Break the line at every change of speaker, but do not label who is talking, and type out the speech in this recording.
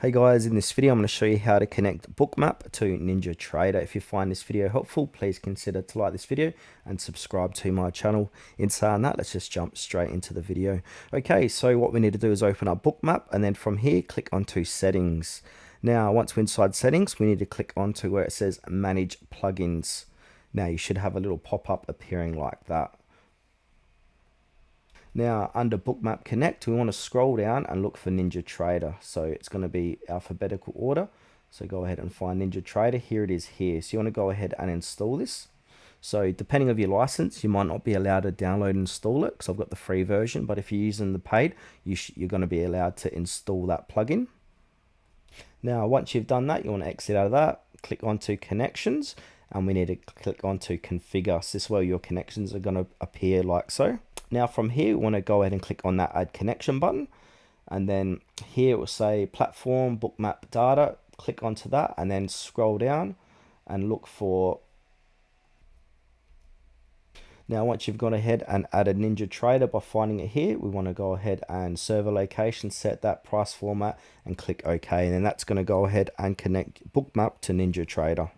Hey guys, in this video I'm going to show you how to connect Bookmap to NinjaTrader. If you find this video helpful, please consider to like this video and subscribe to my channel. In saying that, let's just jump straight into the video. Okay, so what we need to do is open up Bookmap, and then from here click onto settings. Now once we're inside settings, we need to click onto where it says manage plugins. Now you should have a little pop-up appearing like that. Now under Bookmap Connect, we want to scroll down and look for NinjaTrader. So it's going to be alphabetical order. So go ahead and find NinjaTrader. Here it is here. So you want to go ahead and install this. So depending on your license, you might not be allowed to download and install it because I've got the free version. But if you're using the paid, you're going to be allowed to install that plugin. Now once you've done that, you want to exit out of that, click onto connections, and we need to click onto configure. So this way your connections are going to appear like so. Now from here, we want to go ahead and click on that add connection button, and then here it will say platform Bookmap data. Click onto that and then scroll down and look for. Now once you've gone ahead and added NinjaTrader by finding it here, we want to go ahead and server location, set that price format and click OK, and then that's going to go ahead and connect Bookmap to NinjaTrader.